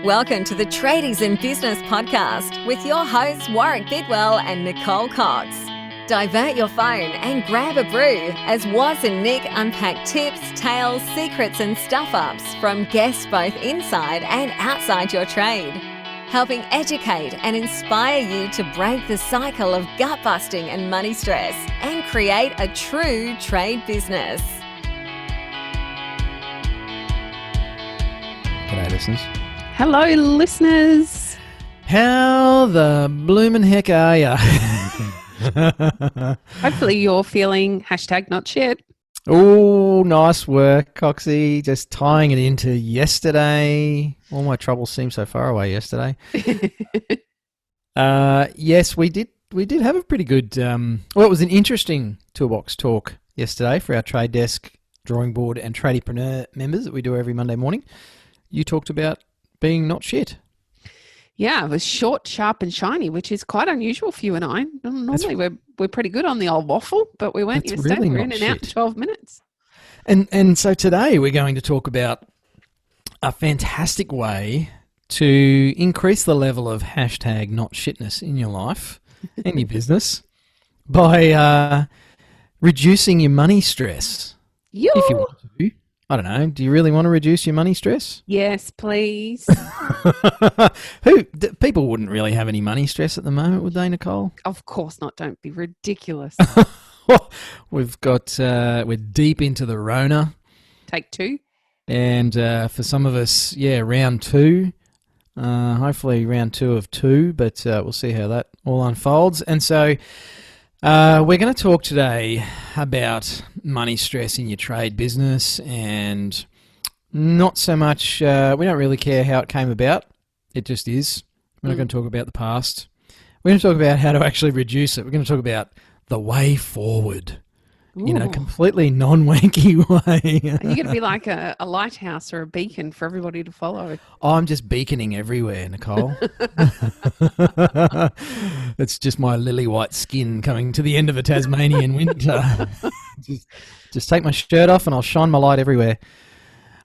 Welcome to the Tradies in Business podcast with your hosts Warwick Bidwell and Nicole Cox. Divert your phone and grab a brew as Waz and Nic unpack tips, tales, secrets and stuff-ups from guests both inside and outside your trade, helping educate and inspire you to break the cycle of gut-busting and money stress and create a true trade business. G'day, listeners. Hello, listeners. How the bloomin' heck are ya? Hopefully you're feeling #not shit. Oh, nice work, Coxie. Just tying it into yesterday. All my troubles seemed so far away yesterday. Yes, we did have a pretty good, it was an interesting toolbox talk yesterday for our trade desk, drawing board and tradiepreneur members that we do every Monday morning. You talked about being not shit. Yeah, it was short, sharp and shiny, which is quite unusual for you and I. Normally we're pretty good on the old waffle, but we weren't yesterday. Really we're in and out in 12 minutes. And so today we're going to talk about a fantastic way to increase the level of #not shitness in your life and your business by reducing your money stress. If you want to. I don't know. Do you really want to reduce your money stress? Yes, please. People wouldn't really have any money stress at the moment, would they, Nicole? Of course not. Don't be ridiculous. We're deep into the Rona. Take two. And for some of us, round two. Hopefully round 2 of 2, but we'll see how that all unfolds. And so we're going to talk today about money stress in your trade business, and not so much, we don't really care how it came about. It just is. We're not going to talk about the past. We're going to talk about how to actually reduce it. We're going to talk about the way forward. Ooh. In a completely non-wanky way. Are you going to be like a lighthouse or a beacon for everybody to follow? I'm just beaconing everywhere, Nicole. It's just my lily white skin coming to the end of a Tasmanian winter. just take my shirt off and I'll shine my light everywhere.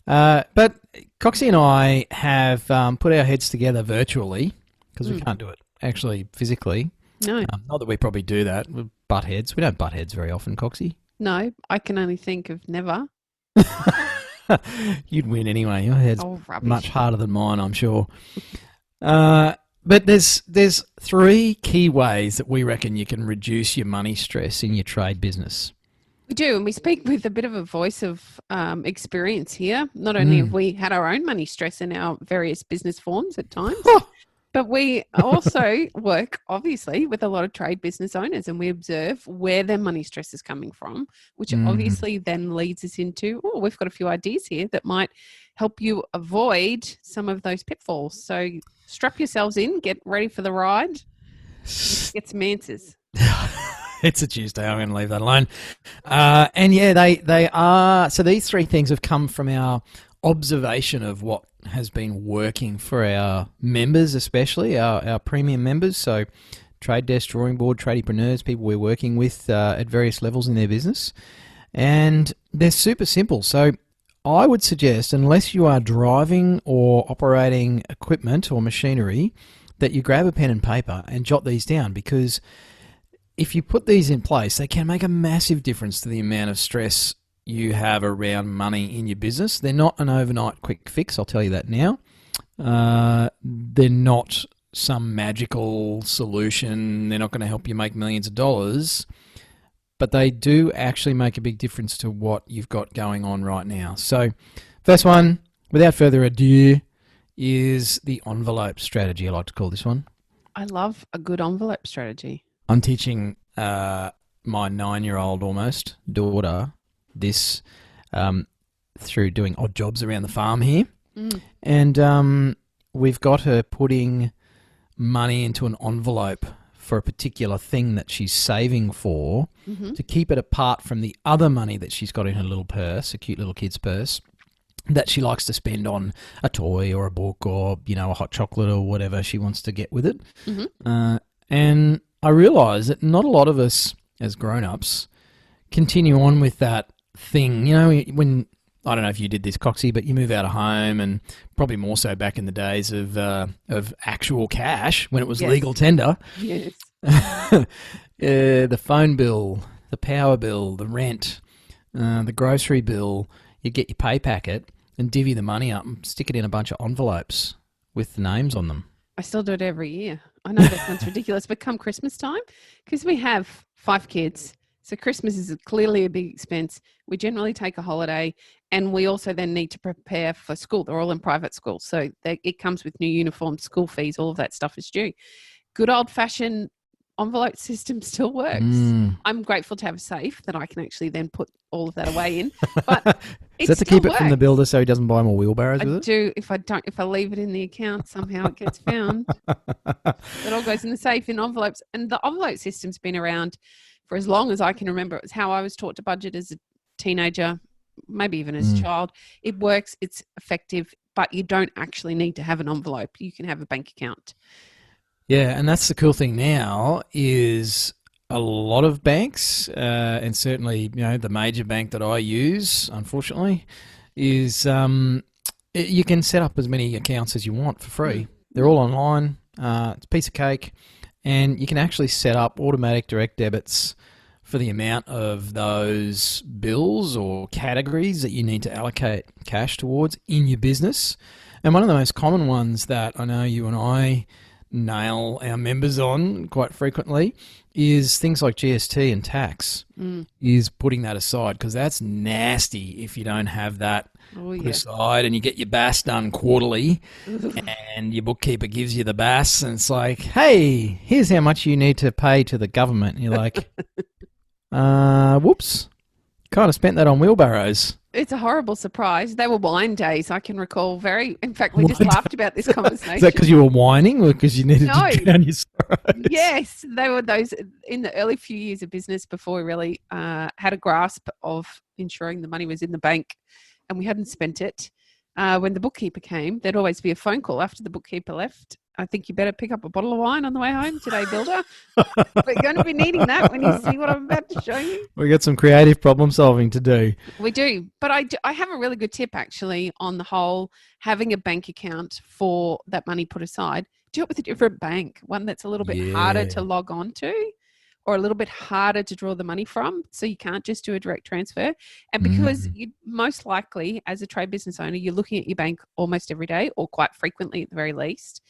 But Coxie and I have put our heads together virtually because we can't do it actually physically. No. Not that we probably do that. We butt heads. We don't butt heads very often, Coxie. No, I can only think of never. You'd win anyway. Your head's rubbish. Much harder than mine, I'm sure. But there's 3 key ways that we reckon you can reduce your money stress in your trade business. We do, and we speak with a bit of a voice of experience here. Not only have we had our own money stress in our various business forms at times, but we also work, obviously, with a lot of trade business owners, and we observe where their money stress is coming from, which obviously then leads us into, we've got a few ideas here that might help you avoid some of those pitfalls. So strap yourselves in, get ready for the ride, get some answers. It's a Tuesday. I'm going to leave that alone. They are. So these 3 things have come from our observation of what has been working for our members, especially our premium members. So trade desk, drawing board, tradiepreneurs, people we're working with at various levels in their business. And they're super simple. So I would suggest, unless you are driving or operating equipment or machinery, that you grab a pen and paper and jot these down, because if you put these in place, they can make a massive difference to the amount of stress you have around money in your business. They're not an overnight quick fix, I'll tell you that now. They're not some magical solution. They're not going to help you make millions of dollars, but they do actually make a big difference to what you've got going on right now. So first one, without further ado, is the envelope strategy, I like to call this one. I love a good envelope strategy. I'm teaching my 9-year-old almost daughter this through doing odd jobs around the farm here. And we've got her putting money into an envelope for a particular thing that she's saving for to keep it apart from the other money that she's got in her little purse, a cute little kid's purse, that she likes to spend on a toy or a book or, a hot chocolate or whatever she wants to get with it. And I realise that not a lot of us as grown-ups continue on with that thing. When I don't know if you did this, Coxie, but you move out of home, and probably more so back in the days of actual cash when it was legal tender. Yes. The phone bill, the power bill, the rent, the grocery bill. You'd get your pay packet and divvy the money up and stick it in a bunch of envelopes with the names on them. I still do it every year. I know that sounds ridiculous, but come Christmas time, because we have 5 kids, so Christmas is clearly a big expense. We generally take a holiday, and we also then need to prepare for school. They're all in private school, so it comes with new uniforms, school fees, all of that stuff is due. Good old-fashioned envelope system still works. I'm grateful to have a safe that I can actually then put all of that away in. But is that to keep it from the builder so he doesn't buy more wheelbarrows with it? I do. If I leave it in the account, somehow it gets found. It all goes in the safe in envelopes. And the envelope system's been around for as long as I can remember. It was how I was taught to budget as a teenager, maybe even as a child. It works. It's effective, but you don't actually need to have an envelope. You can have a bank account. Yeah, and that's the cool thing now is a lot of banks, and certainly the major bank that I use, unfortunately, is you can set up as many accounts as you want for free. They're all online. It's a piece of cake, and you can actually set up automatic direct debits for the amount of those bills or categories that you need to allocate cash towards in your business. And one of the most common ones that I know you and I nail our members on quite frequently is things like GST and tax, is putting that aside, because that's nasty if you don't have that put aside and you get your BAS done quarterly and your bookkeeper gives you the BAS and it's like, hey, here's how much you need to pay to the government. And you're like, whoops, kind of spent that on wheelbarrows. It's a horrible surprise. They were wine days, I can recall. In fact, we just laughed about this conversation. Is that because you were whining or because you needed to drown your sorrows? Yes, they were those in the early few years of business before we really had a grasp of ensuring the money was in the bank and we hadn't spent it. When the bookkeeper came, there'd always be a phone call after the bookkeeper left. I think you better pick up a bottle of wine on the way home today, Builder. We're going to be needing that when you see what I'm about to show you. We got some creative problem solving to do. We do. But I have a really good tip, actually, on the whole having a bank account for that money put aside. Do it with a different bank, one that's a little bit harder to log on to or a little bit harder to draw the money from. So you can't just do a direct transfer. And because you most likely, as a trade business owner, you're looking at your bank almost every day or quite frequently at the very least.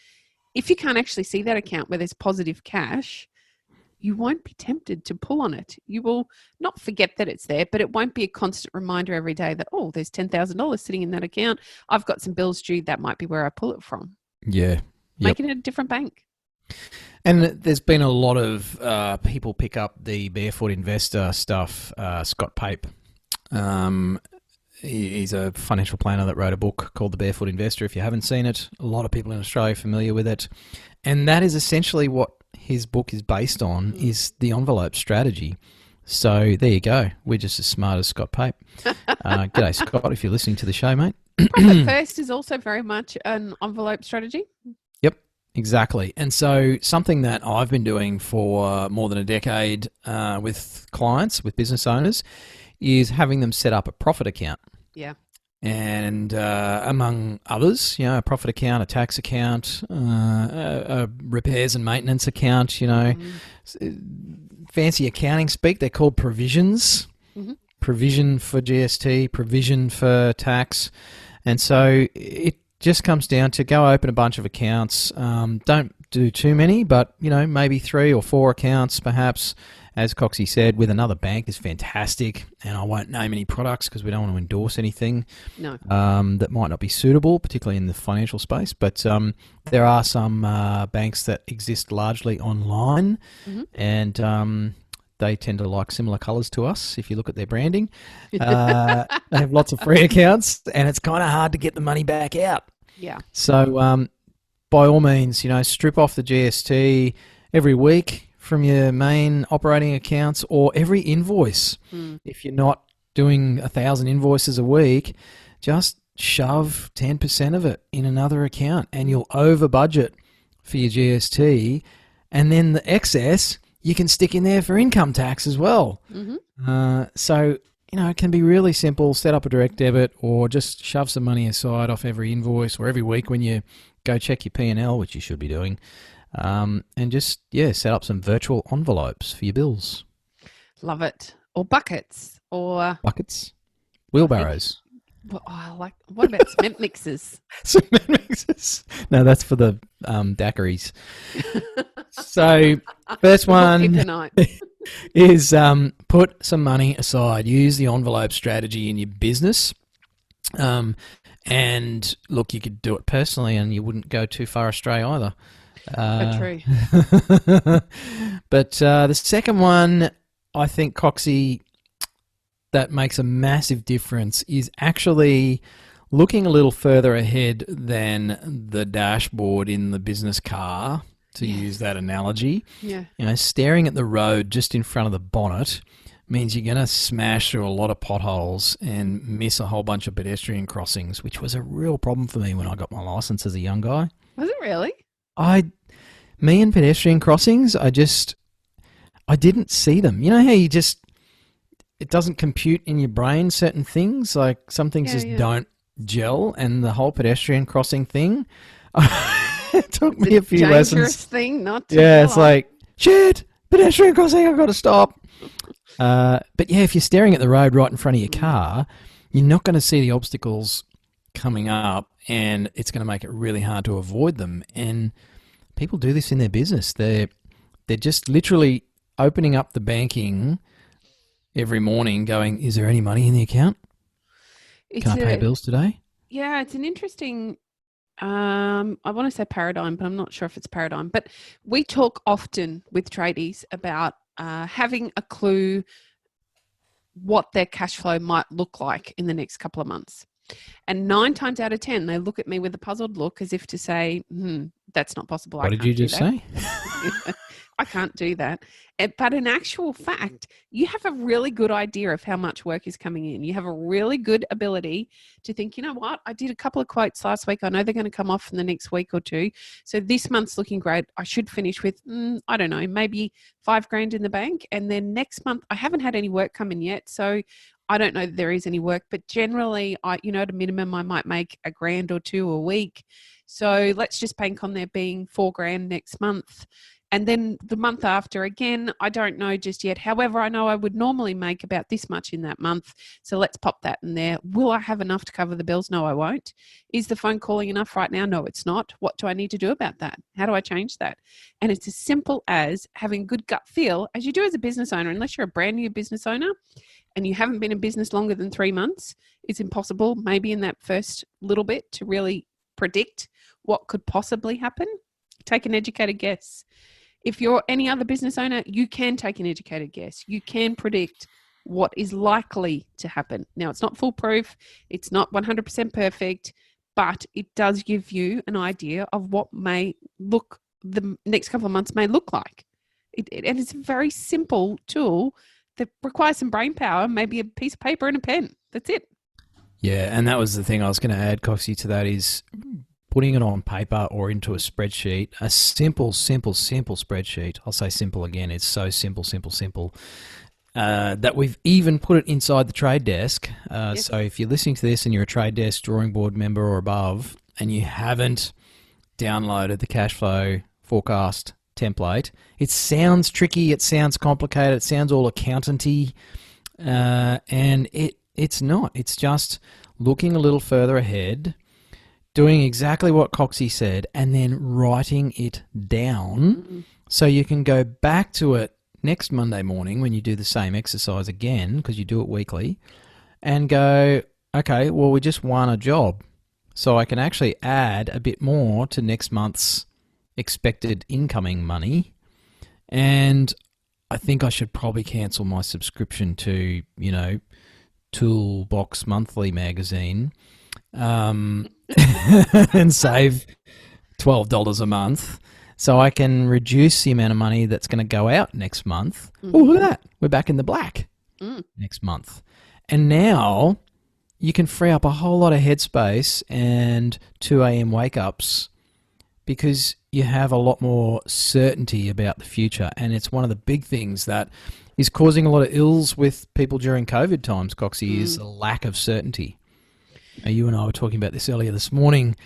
If you can't actually see that account where there's positive cash, you won't be tempted to pull on it. You will not forget that it's there, but it won't be a constant reminder every day that, oh, there's $10,000 sitting in that account. I've got some bills due. That might be where I pull it from. Yeah. Make it a different bank. And there's been a lot of people pick up the Barefoot Investor stuff. Scott Pape. He's a financial planner that wrote a book called The Barefoot Investor. If you haven't seen it, a lot of people in Australia are familiar with it. And that is essentially what his book is based on, is the envelope strategy. So there you go. We're just as smart as Scott Pape. G'day, Scott, if you're listening to the show, mate. Profit First is also very much an envelope strategy. Yep, exactly. And so something that I've been doing for more than a decade with clients, with business owners, is having them set up a profit account. Yeah. And among others, a profit account, a tax account, a repairs and maintenance account, fancy accounting speak, they're called provisions. Provision for GST, provision for tax. And so it just comes down to go open a bunch of accounts. Don't do too many, but, maybe 3 or 4 accounts perhaps. As Coxie said, with another bank is fantastic, and I won't name any products because we don't want to endorse anything that might not be suitable, particularly in the financial space. But there are some banks that exist largely online, and they tend to like similar colours to us if you look at their branding. They have lots of free accounts, and it's kind of hard to get the money back out. Yeah. So by all means, strip off the GST every week from your main operating accounts, or every invoice. If you're not doing 1,000 invoices a week, just shove 10% of it in another account and you'll over budget for your GST, and then the excess you can stick in there for income tax as well. So it can be really simple. Set up a direct debit or just shove some money aside off every invoice or every week when you go check your P&L, which you should be doing. And just, set up some virtual envelopes for your bills. Love it. Or buckets. Or buckets. Wheelbarrows. What about cement mixers? Cement mixers. No, that's for the daiquiris. So first one is put some money aside. Use the envelope strategy in your business. And look, you could do it personally and you wouldn't go too far astray either. True. But the second one, I think, Coxie, that makes a massive difference is actually looking a little further ahead than the dashboard in the business car, to use that analogy. Yeah. Staring at the road just in front of the bonnet means you're going to smash through a lot of potholes and miss a whole bunch of pedestrian crossings, which was a real problem for me when I got my license as a young guy. Was it really? Me and pedestrian crossings, I didn't see them. You know how it doesn't compute in your brain certain things, like some things don't gel, and the whole pedestrian crossing thing, it took me a few lessons. Dangerous thing not to it's like, shit, pedestrian crossing, I've got to stop. But if you're staring at the road right in front of your car, you're not going to see the obstacles coming up, and it's going to make it really hard to avoid them. And people do this in their business. They're just literally opening up the banking every morning going, is there any money in the account? Can I pay bills today? Yeah, it's an interesting, I want to say paradigm, but I'm not sure if it's paradigm. But we talk often with tradies about having a clue what their cash flow might look like in the next couple of months. And 9 times out of 10, they look at me with a puzzled look as if to say, that's not possible. What did you just say? I can't do that. But in actual fact, you have a really good idea of how much work is coming in. You have a really good ability to think, you know what, I did a couple of quotes last week. I know they're going to come off in the next week or two. So this month's looking great. I should finish with, I don't know, maybe $5,000 in the bank. And then next month, I haven't had any work come in yet. So I don't know that there is any work, but generally, at a minimum, I might make $1,000 or $2,000 a week. So let's just bank on there being $4,000 next month. And then the month after, again, I don't know just yet. However, I know I would normally make about this much in that month. So let's pop that in there. Will I have enough to cover the bills? No, I won't. Is the phone calling enough right now? No, it's not. What do I need to do about that? How do I change that? And it's as simple as having a good gut feel, as you do as a business owner, unless you're a brand new business owner and you haven't been in business longer than 3 months, it's impossible maybe in that first little bit to really predict what could possibly happen. Take an educated guess. If you're any other business owner, you can take an educated guess. You can predict what is likely to happen. Now, it's not foolproof. It's not 100% perfect, but it does give you an idea of what the next couple of months may look like. And it's a very simple tool that requires some brain power, maybe a piece of paper and a pen. That's it. Yeah, and that was the thing I was going to add, Coxie, to that is putting it on paper or into a spreadsheet, a simple spreadsheet. I'll say simple again. It's so simple, that we've even put it inside the trade desk. Yes. So if you're listening to this and you're a trade desk drawing board member or above and you haven't downloaded the cash flow forecast template, it sounds tricky, it sounds complicated, it sounds all accountanty, and it's not. It's just looking a little further ahead, doing exactly what Coxie said, and then writing it down so you can go back to it next Monday morning when you do the same exercise again, because you do it weekly, and go, okay, well, we just won a job. So I can actually add a bit more to next month's expected incoming money. And I think I should probably cancel my subscription to, Toolbox Monthly magazine, and save $12 a month so I can reduce the amount of money that's going to go out next month. Oh, look at that. We're back in the black next month. And now you can free up a whole lot of headspace and 2 a.m. wake-ups because you have a lot more certainty about the future. And it's one of the big things that is causing a lot of ills with people during COVID times, Coxie, is a lack of certainty. You and I were talking about this earlier this morning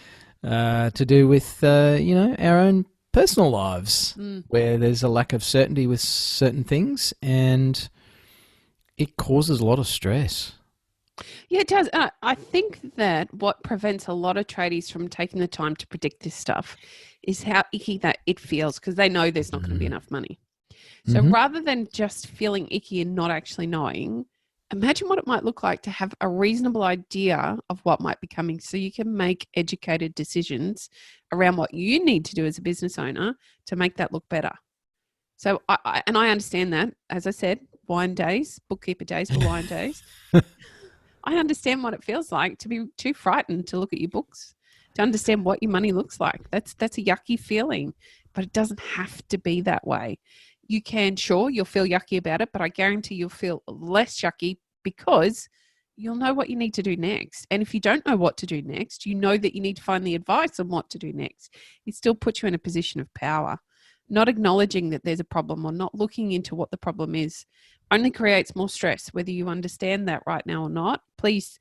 to do with, our own personal lives where there's a lack of certainty with certain things and it causes a lot of stress. Yeah, it does. I think that what prevents a lot of tradies from taking the time to predict this stuff is how icky that it feels because they know there's not going to be enough money. So rather than just feeling icky and not actually knowing, imagine what it might look like to have a reasonable idea of what might be coming so you can make educated decisions around what you need to do as a business owner to make that look better. So I understand that. As I said, wine days, bookkeeper days for wine days. I understand what it feels like to be too frightened to look at your books, to understand what your money looks like. That's a yucky feeling, but it doesn't have to be that way. You can, sure, you'll feel yucky about it, but I guarantee you'll feel less yucky because you'll know what you need to do next. And if you don't know what to do next, you know that you need to find the advice on what to do next. It still puts you in a position of power. Not acknowledging that there's a problem or not looking into what the problem is only creates more stress, whether you understand that right now or not. Please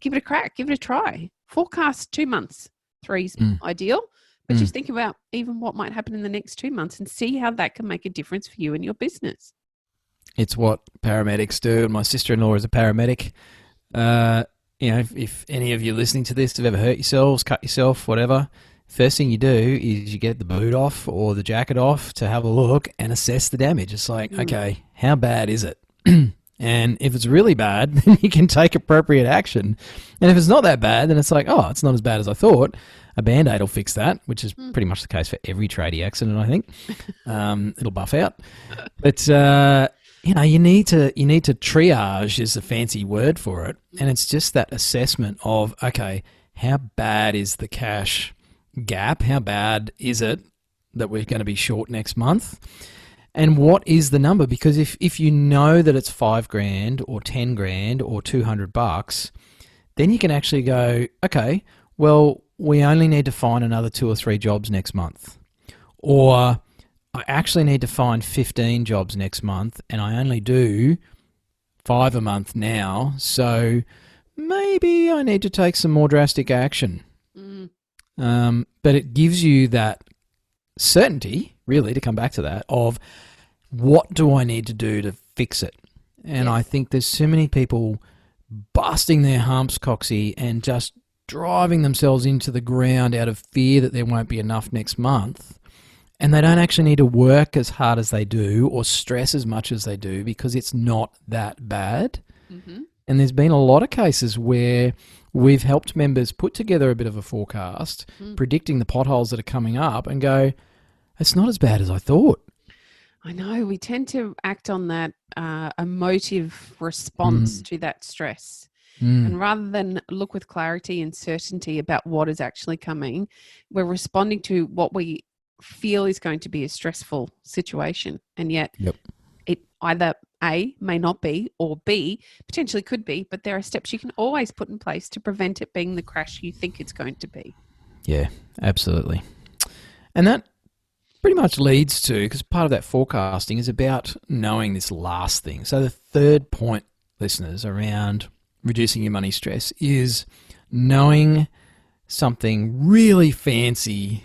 give it a crack, give it a try. Forecast 2 months. 3's ideal, but just think about even what might happen in the next 2 months and see how that can make a difference for you and your business. It's what paramedics do, and my sister-in-law is a paramedic. If any of you listening to this have ever hurt yourselves, cut yourself, whatever, first thing you do is you get the boot off or the jacket off to have a look and assess the damage. It's like, okay, how bad is it? And if it's really bad, then you can take appropriate action. And if it's not that bad, then it's like, oh, it's not as bad as I thought. A Band-Aid will fix that, which is pretty much the case for every tradie accident, I think. It'll buff out. But, you need to triage is a fancy word for it. And it's just that assessment of, okay, how bad is the cash gap? How bad is it that we're going to be short next month? And what is the number? Because if you know that it's $5,000 or $10,000 or $200, then you can actually go, okay, well, we only need to find another 2 or 3 jobs next month. Or I actually need to find 15 jobs next month and I only do 5 a month now. So maybe I need to take some more drastic action. But it gives you that certainty, really, to come back to that, of what do I need to do to fix it? And I think there's so many people busting their humps, Coxie, and just driving themselves into the ground out of fear that there won't be enough next month. And they don't actually need to work as hard as they do or stress as much as they do because it's not that bad. And there's been a lot of cases where we've helped members put together a bit of a forecast, predicting the potholes that are coming up and go, it's not as bad as I thought. I know. We tend to act on that emotive response to that stress. And rather than look with clarity and certainty about what is actually coming, we're responding to what we feel is going to be a stressful situation. And yet it either A, may not be, or B, potentially could be, but there are steps you can always put in place to prevent it being the crash you think it's going to be. Yeah, absolutely. And that pretty much leads to, because part of that forecasting is about knowing this last thing. So the third point, listeners, around reducing your money stress is knowing something really fancy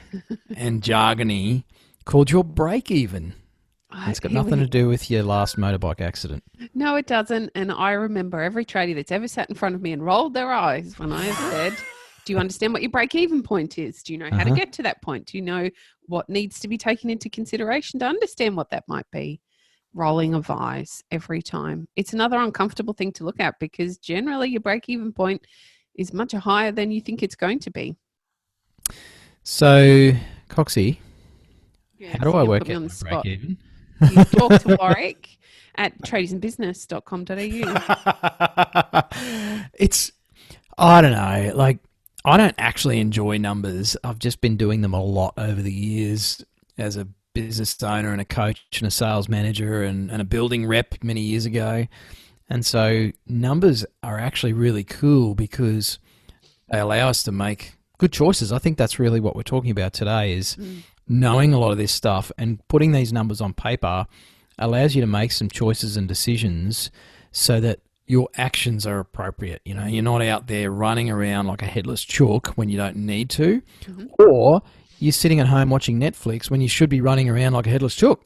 and jargony called your break even. It's got nothing to do with your last motorbike accident. No, it doesn't. And I remember every tradie that's ever sat in front of me and rolled their eyes when I said, do you understand what your break-even point is? Do you know how to get to that point? Do you know what needs to be taken into consideration to understand what that might be? Rolling of eyes every time. It's another uncomfortable thing to look at because generally your break-even point is much higher than you think it's going to be. So, Coxie, how do I work out my break-even? You talk to Warwick at tradiesandbusiness.com.au. I don't know, like, I don't actually enjoy numbers. I've just been doing them a lot over the years as a business owner and a coach and a sales manager and a building rep many years ago. And so numbers are actually really cool because they allow us to make good choices. I think that's really what we're talking about today is knowing a lot of this stuff and putting these numbers on paper allows you to make some choices and decisions so that your actions are appropriate. You know, you're not out there running around like a headless chook when you don't need to, or you're sitting at home watching Netflix when you should be running around like a headless chook.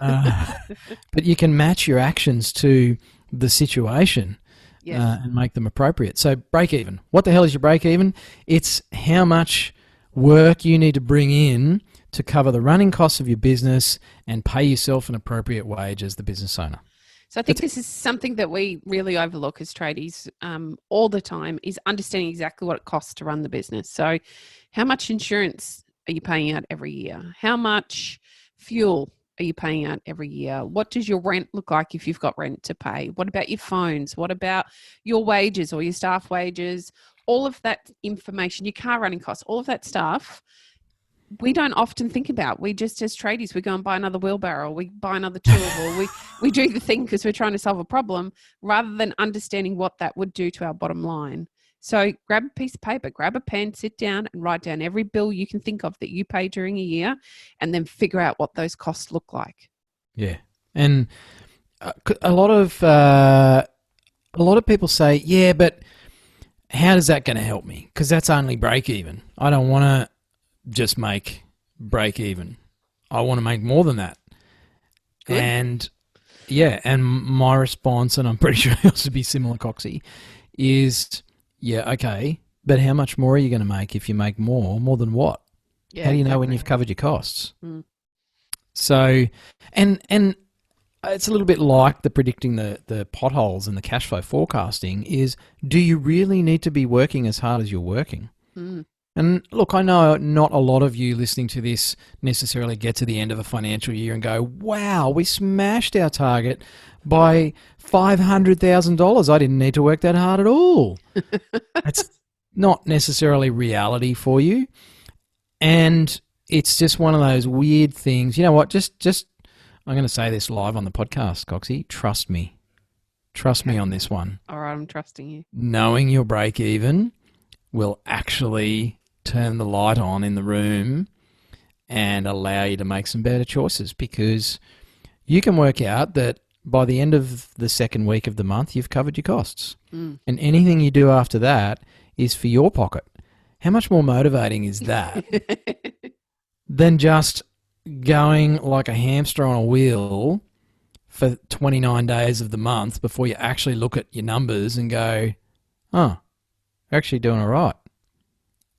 But you can match your actions to the situation. Yes. And make them appropriate. So break even. What the hell is your break even? It's how much work you need to bring in to cover the running costs of your business and pay yourself an appropriate wage as the business owner. So I think this is something that we really overlook as tradies all the time, is understanding exactly what it costs to run the business. So how much insurance are you paying out every year? How much fuel are you paying out every year? What does your rent look like if you've got rent to pay? What about your phones? What about your wages or your staff wages? All of that information, your car running costs, all of that stuff, we don't often think about. We just, as tradies, we go and buy another wheelbarrow, we buy another tool, or we do the thing because we're trying to solve a problem rather than understanding what that would do to our bottom line. So grab a piece of paper, grab a pen, sit down and write down every bill you can think of that you pay during a year, and then figure out what those costs look like. Yeah. And a lot of people say, yeah, but how is that going to help me? Because that's only break even. I don't want to just make break even. I want to make more than that. Good. And yeah, and my response, and I'm pretty sure yours would be similar, Coxie, is... yeah, okay, but how much more are you going to make if you make more? More than what? Yeah, how do you know when you've covered your costs? Mm. So, and it's a little bit like the predicting the potholes and the cash flow forecasting is, do you really need to be working as hard as you're working? Mm. And look, I know not a lot of you listening to this necessarily get to the end of a financial year and go, wow, we smashed our target by $500,000. I didn't need to work that hard at all. That's not necessarily reality for you. And it's just one of those weird things. You know what? Just I'm going to say this live on the podcast, Coxie. Trust me. Trust me on this one. All right, I'm trusting you. Knowing your break even will actually turn the light on in the room and allow you to make some better choices, because you can work out that by the end of the second week of the month, you've covered your costs. Mm. And anything you do after that is for your pocket. How much more motivating is that than just going like a hamster on a wheel for 29 days of the month before you actually look at your numbers and go, oh, you're actually doing all right.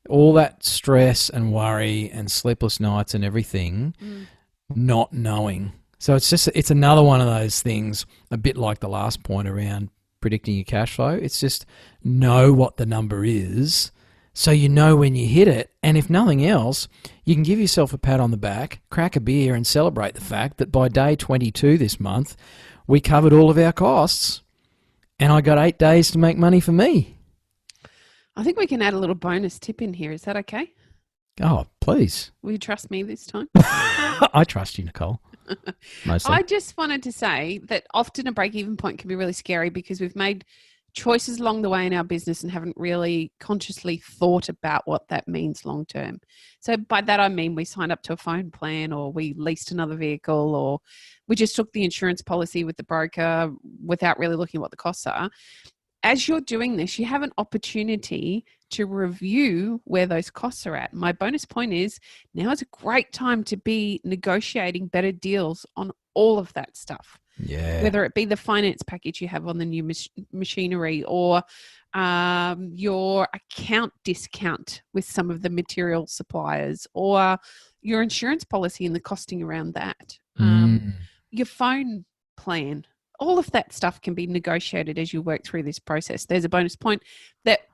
All that stress and worry and sleepless nights and everything, not knowing. So it's another one of those things, a bit like the last point around predicting your cash flow. It's just know what the number is so you know when you hit it. And if nothing else, you can give yourself a pat on the back, crack a beer and celebrate the fact that by day 22 this month, we covered all of our costs and I got 8 days to make money for me. I think we can add a little bonus tip in here. Is that okay? Oh, please. Will you trust me this time? I trust you, Nicole. Mostly. I just wanted to say that often a break-even point can be really scary because we've made choices along the way in our business and haven't really consciously thought about what that means long term. So by that I mean we signed up to a phone plan, or we leased another vehicle, or we just took the insurance policy with the broker without really looking at what the costs are. As you're doing this, you have an opportunity to review where those costs are at. My bonus point is now is a great time to be negotiating better deals on all of that stuff. Yeah. Whether it be the finance package you have on the new machinery, or your account discount with some of the material suppliers, or your insurance policy and the costing around that, your phone plan. All of that stuff can be negotiated as you work through this process. There's a bonus point, that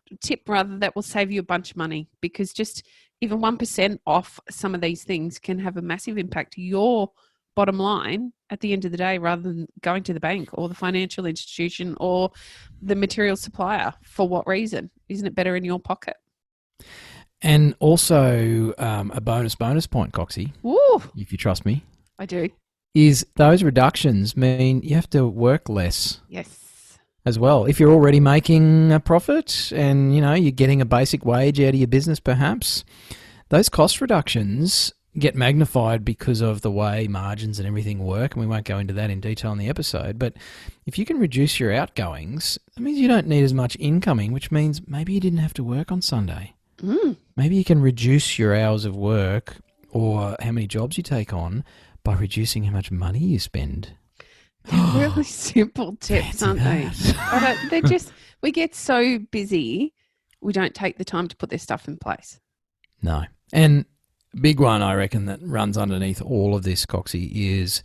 will save you a bunch of money, because just even 1% off some of these things can have a massive impact to your bottom line at the end of the day, rather than going to the bank or the financial institution or the material supplier. For what reason? Isn't it better in your pocket? And also a bonus point, Coxie, Ooh, if you trust me. I do. Is those reductions mean you have to work less. Yes. As well. If you're already making a profit and, you're getting a basic wage out of your business perhaps, those cost reductions get magnified because of the way margins and everything work, and we won't go into that in detail in the episode, but if you can reduce your outgoings, that means you don't need as much incoming, which means maybe you didn't have to work on Sunday. Maybe you can reduce your hours of work or how many jobs you take on by reducing how much money you spend. They're really simple tips, aren't they? They're just, we get so busy, we don't take the time to put this stuff in place. No. And big one, I reckon, that runs underneath all of this, Coxie, is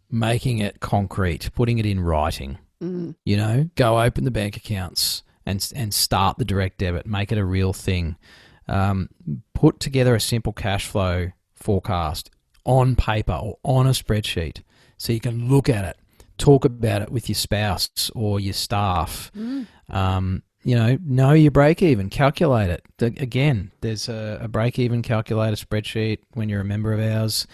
making it concrete, putting it in writing. You know, go open the bank accounts and start the direct debit, make it a real thing. Put together a simple cash flow forecast on paper or on a spreadsheet so you can look at it, talk about it with your spouse or your staff. You know your break-even, calculate it. Again, there's a break-even calculator spreadsheet when you're a member of ours.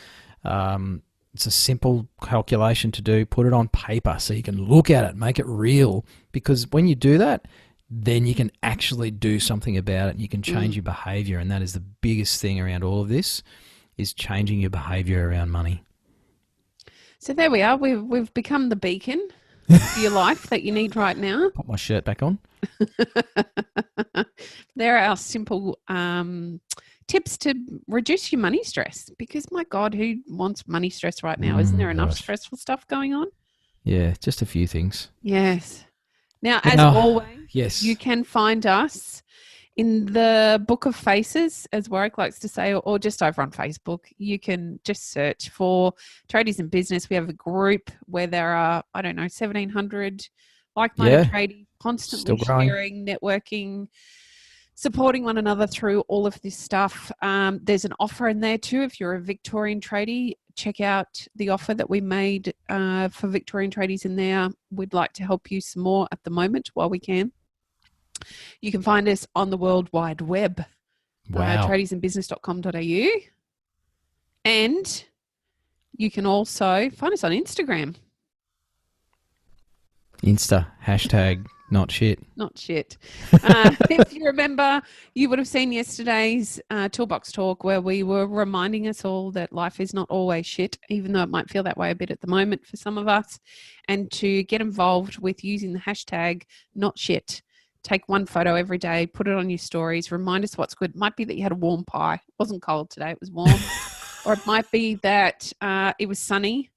It's a simple calculation to do. Put it on paper so you can look at it, make it real, because when you do that, then you can actually do something about it and you can change your behaviour, and that is the biggest thing around all of this, is changing your behaviour around money. So there we are. We've become the beacon for your life that you need right now. Put my shirt back on. There are our simple tips to reduce your money stress, because my God, who wants money stress right now? Isn't there enough stressful stuff going on? Yeah, just a few things. Yes. Now, as always, yes, you can find us in the Book of Faces, as Warwick likes to say, or just over on Facebook. You can just search for Tradies in Business. We have a group where there are, 1,700 like-minded tradies constantly sharing, networking, supporting one another through all of this stuff. There's an offer in there too. If you're a Victorian tradie, check out the offer that we made for Victorian tradies in there. We'd like to help you some more at the moment while we can. You can find us on the World Wide Web, tradiesinbusiness.com.au. And you can also find us on Instagram. Hashtag not shit. Not shit. If you remember, you would have seen yesterday's Toolbox Talk where we were reminding us all that life is not always shit, even though it might feel that way a bit at the moment for some of us, and to get involved with using the hashtag not shit. Take one photo every day, put it on your stories, remind us what's good. It might be that you had a warm pie. It wasn't cold today, it was warm. Or it might be that it was sunny,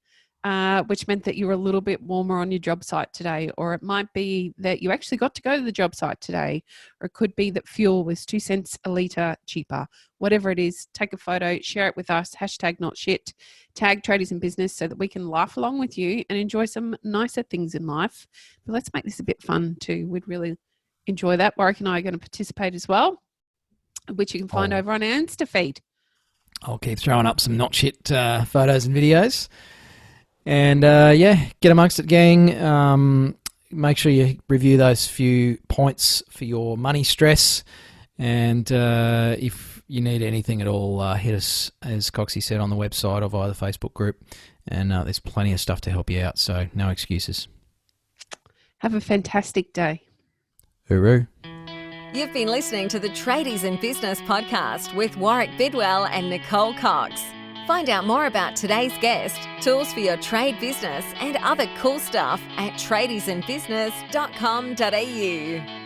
which meant that you were a little bit warmer on your job site today. Or it might be that you actually got to go to the job site today. Or it could be that fuel was 2 cents a litre cheaper. Whatever it is, take a photo, share it with us, hashtag not shit, tag Tradies in Business so that we can laugh along with you and enjoy some nicer things in life. But let's make this a bit fun too. We'd really enjoy that. Warwick and I are going to participate as well, which you can find over on our Insta feed. I'll keep throwing up some not shit photos and videos. And get amongst it, gang. Make sure you review those few points for your money stress. And if you need anything at all, hit us, as Coxie said, on the website or via the Facebook group. And there's plenty of stuff to help you out, so no excuses. Have a fantastic day. Hooroo. You've been listening to the Tradies in Business podcast with Warwick Bidwell and Nicole Cox. Find out more about today's guest, tools for your trade business, and other cool stuff at tradiesinbusiness.com.au.